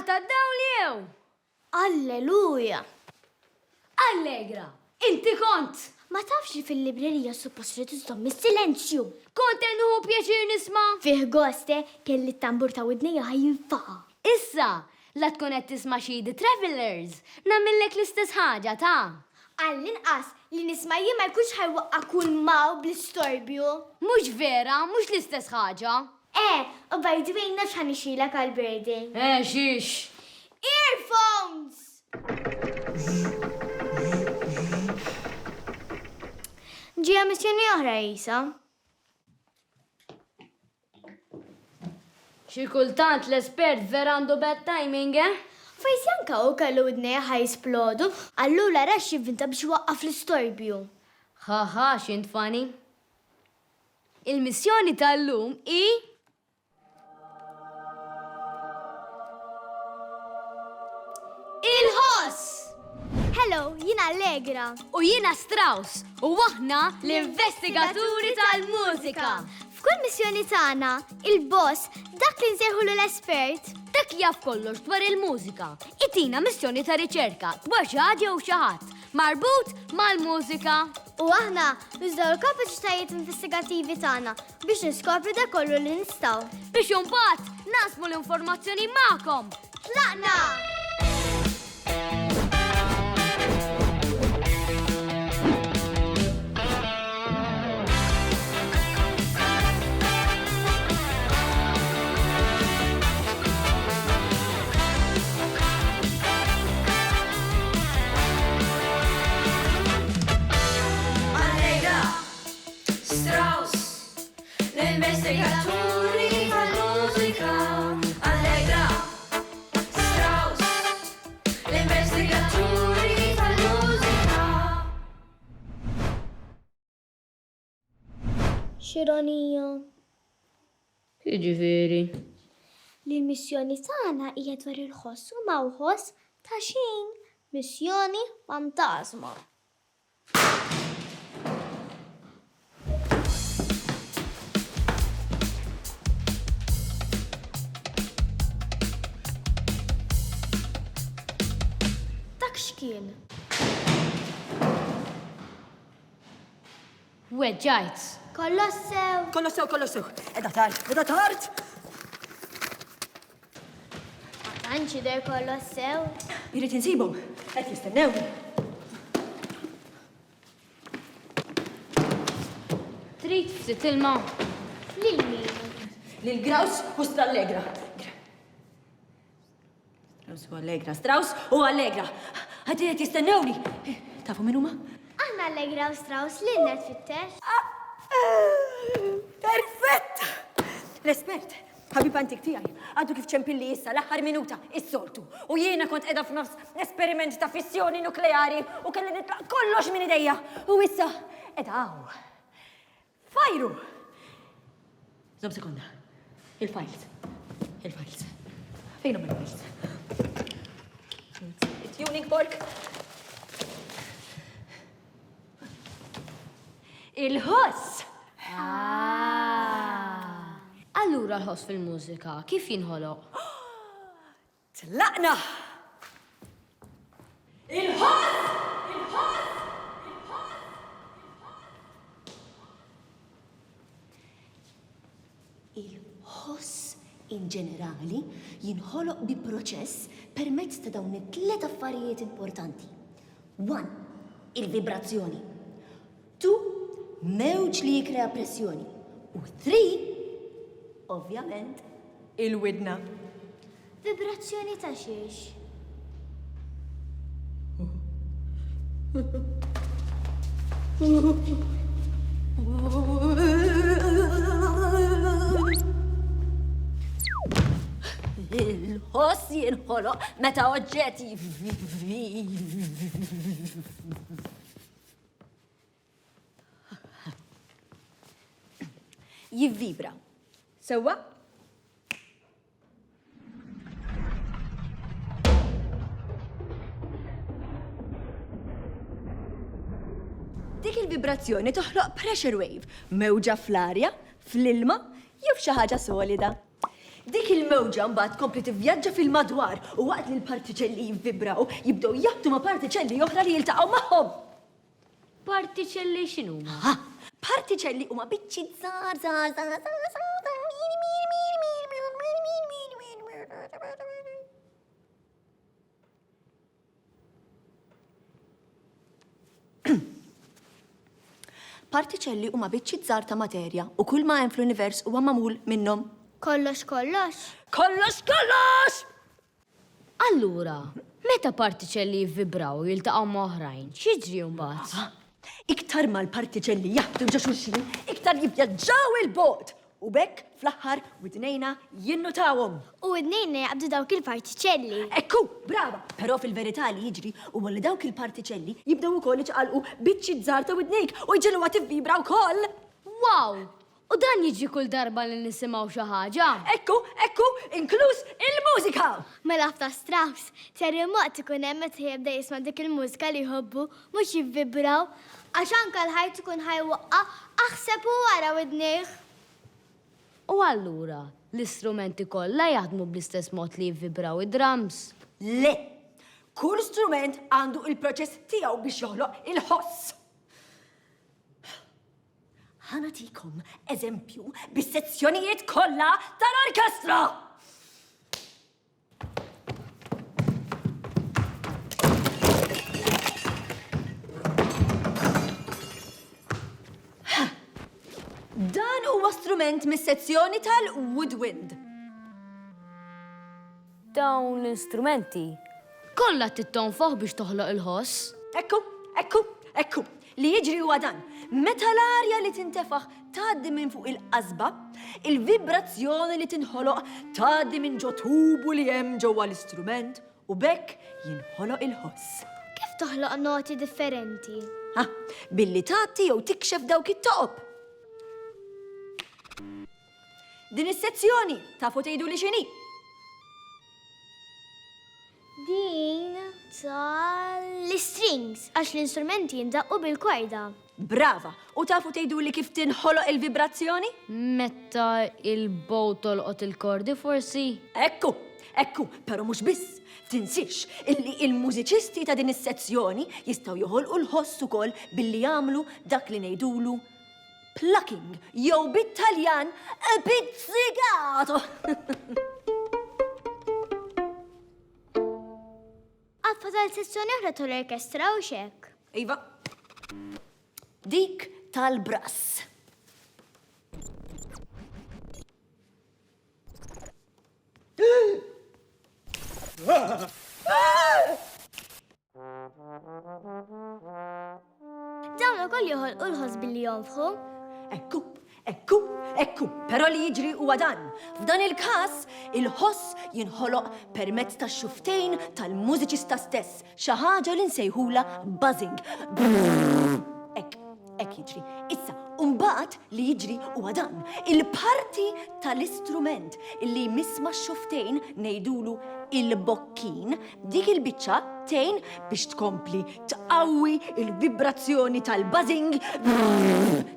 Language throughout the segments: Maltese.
Għata d-dawl jew! Alleluja! Allegra, inti kont! Ma tafx li fil-librerija suppost li tiżomm is-silenzju. Kont nħu pjaċir nisma? Fih goste kelli t-tambur ta' widnija ħajinfaqa. Issa, la tkun qed tisma' xi The Travelers, nagħmillek l-istess ħaġa ta' Għall-inqas li nisma' jien ma jkunx ħajwaqqa kull maw bl-istorbju. Mhux vera, mhux l-istess ħaġa. U by the way, nafx ħanixilek għal-birthday. Xiex. Earphones! Ġija missjoni oħra, Isa. Xi kultant l-espert vera għandu bad timing, Forsi anka u kellu id-neja ħajsplodu, allura rax jivvinta biex waqqaf l-istorbju. Ħaħa, xint fani. Il-missjoni tal-lum i... Il-ħoss! Hello, jina Allegra. U jiena Strauss, u aħna l-investigaturi tal-mużika. F'kull missjoni tagħna, il-boss dak li nsejħulu l-espert. Dak jaf kollox dwar il-mużika. Itina missjoni ta' riċerka dwar xi ħaġa jew xi ħadd marbut mal-mużika. U aħna nużaw l-kapaċitajiet investigativi tagħna biex niskopru dak kollu li nistgħu. Biex imbagħad nasmu l-informazzjoni magħkom. Tlaqna! Investigaturi tal-mużika. Allegra, Strauss, l-investigaturi tal-mużika. Xironija. Jiġifieri. Li l-missjoni tagħna hija dwar il-ħoss u ma ħoss ta' xejn. Missjoni fantasma. X'kien? Weġġajt. Kolossew. Kolossew. Edha tard. Anċi der kolossew. Irrid insibhom, qed jistennewni. Trid ftit ilma. Lil min? Lil Graus u Allegra. Strauss u Allegra. Għadiet jistennewni. Tafu minn huma? Aħna Allegra u Strauss li net fit-test. Perfett! L-espert, ħabib antik tiegħi, għadu kif ċempilli issa l-aħħar minuta, is-soltu. U jiena kont qiegħda f'nofs esperiment ta' fissjoni nukleari u kelli nitlaq kollox minn idejja. U issa qiegħda hawn. Fajru! Żomm sekonda. Il-files. Fejn huma il-files? Tuning fork. Il-ħoss. Allura l-ħoss fil-mużika, kif jinħoloq? Tlaqna! Il-ħoss! Il-ħoss in ġenerali jinħoloq bi proċess permezz ta' dawn it-tliet affarijiet importanti. 1. Il-vibrazzjoni. 2. Mewġ li jikrea pressjoni. U 3. Ovvjament, il-widna. Vibrazzjoni ta' xiex. Il-ħoss jinħoloq meta oġġetti jivvibra. Sewwa? Dik il-vibrazzjoni toħloq pressure wave, mewġa fl-arja, fl-ilma, jew xi ħaġa solida. Dik il-mewġa mbagħad kompli tivvjaġġa fil-madwar u waqt li l-partiċelli jivvibraw jibdew jabtu ma' partiċelli oħra li jiltaqgħu magħhom. Partiċelli x'inhuma? Ha, partiċelli huma biċċi żgħar żgħar żgħar partiċelli huma biċċi żgħar ta' materja u kull ma hemm fl-univers huwa magħmul minnhom. Kollox. Kollox! Allura, meta partiċelli jivvibraw u jiltaqgħu ma' oħrajn, x'jiġri mbagħad? Iktar ma l-partiċelli jaħdu ġa xulxin, iktar jivvjaġġaw il-bot. U bekk fl-aħħar widnejna jinnutawhom. U id-nejna jaqbdu dawk il-partiċelli. Ekku, brava! Però fil-verità li jiġri huwa li dawk il-partiċelli jibdew ukoll iċqalqu biċċi żgħar ta' widnejk u jġilwa tivvibra wkoll. Wow! U dan jiġi kull darba li nisimgħu xi ħaġa? Ekku, inkluż il-mużika! Mela f'ta' Strauss, terremot ikun hemm meta jibda jisma' dik il-mużika li jħobbu mhux jivvibraw għax anke l-ħajt ikun ħajwaqqa aħseb u wara widnejh. U allura, l-istrumenti kollha jaħdmu bl-istess mod li jivvibraw id-drums? Le! Kull strument għandu il-proċess tiegħu biex joħloq il-ħoss. Ħanatikom eżempju bis-sezzjonijiet kollha tal-orkestra. Dan huwa strument mis-sezzjoni tal-woodwind. Dawn l-istrumenti kollha tittonfoħ biex toħloq il-ħoss? Ekku, li jiġri huwa dan. Meta l-arja li tintefaħ tgħaddi minn fuq il-qasba, il-vibrazzjoni li tinħoloq tgħaddi minn ġo tubu li hemm ġewwa l-istrument u bekk jinħoloq il-ħoss. Kif toħloq noti differenti? Ha, billi tagħti jew tikxef dawk it-toqob. Din is-sezzjoni tafu tgħidu li x'inhi? Din tal-strings, għax l-instrumenti jindaqqu bil-kwarda. Brava! U tafu tgħidu li kif tinħoloq il-vibrazzjoni? Meta il-bow tolqot il-kordi forsi? Ekku, pero mhux biss. Tinsix illi il-mużiċisti ta' din is-sezzjoni jistgħu joħolqu l-ħoss ukoll billi jagħmlu dak li ngħidulu plucking, jew bit-Taljan pizzicato. Għaffa tal-sezzjoni oħra tal-orkestra u xek. Iva, dik tal-brass. Dawn ukoll joħolqu l-ħoss billi jonfħu. Ekku, però li jiġri huwa dan. F'dan il-każ, il-ħoss jinħoloq permezz tax-xuftejn tal-mużiċista stess, xi ħaġa li nsejħula buzzing. Ek jiġri. Issa, mbagħad li jiġri huwa dan. Il-parti tal-istrument illi jmissma x-xuftejn ngħidulu il-bokkin, dik il-biċċa tgħin biex tkompli tqawwi il-vibrazzjoni tal-buzzing.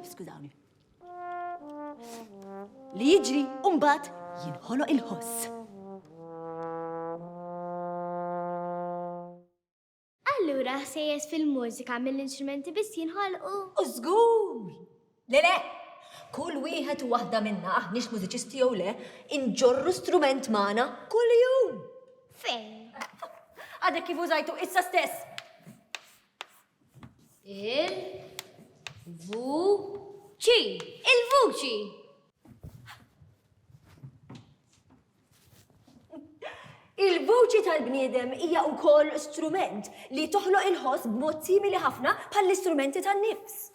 Skużawni. Li jiġri mbagħad jinħoloq il-ħoss. Allura sejjes fil-mużika mill-instrumenti biss jinħolqu. Użgur! Le! Kull wieħed u waħda minna aħniex mużiċisti jew le, inġorru strument magħna kull jum. Fejn? Għadek kif użajtu issa stess. Il-vuċi! Il-vuċi tal-bniedem hija wkoll strument li toħloq il-ħoss b'mod simili ħafna bħall-istrumenti tan-nifs.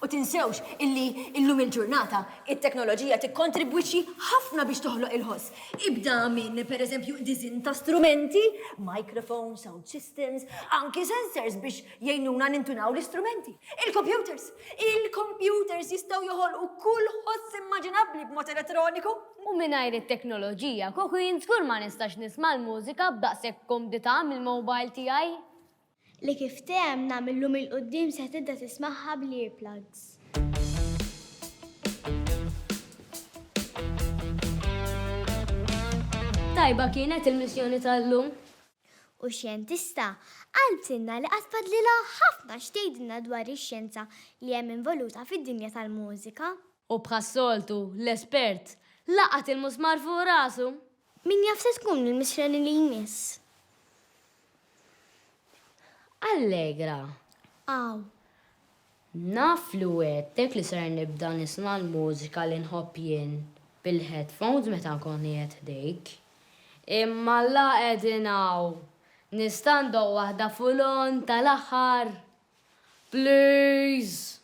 U tinsewx illi illum il-ġurnata it-teknoloġija tikkontribwixxi ħafna biex toħloq il-ħoss. Ibda minn pereżempju diżin ta' strumenti, microphones, sound systems, anki sensors biex jgħinuna nintunaw l-istrumenti. Il-computers jistgħu joħolqu kull ħoss immaġinabbli b'mod elettroniku. U mingħajr it-teknoloġija, koku jien żgur ma nistax nisma' l-mużika b'daqshekk komdità mill-mobile tiegħi. li kif tehem namillum il-qoddim se tidda tismaħħa bl-earplugs. Tajba kienet il-missjoni tal-lum. U xjentista għalbtinna li għatfadlila ħafna xtejdinna dwar ix-xjenza li hemm involuta fid-dinja tal-mużika. U bħassoltu, l-espert, laqat il-musmar fuq rasu. Min jaf se tkun il-missjoni li jmiss? Allegra, Aw, naflu għettek li ser nibda nisma l-mużika li nħobb jien bil-headphones meta nkun ħdejk. Imma la edinaw, nistando waħda fulon tal-aħħar. Please!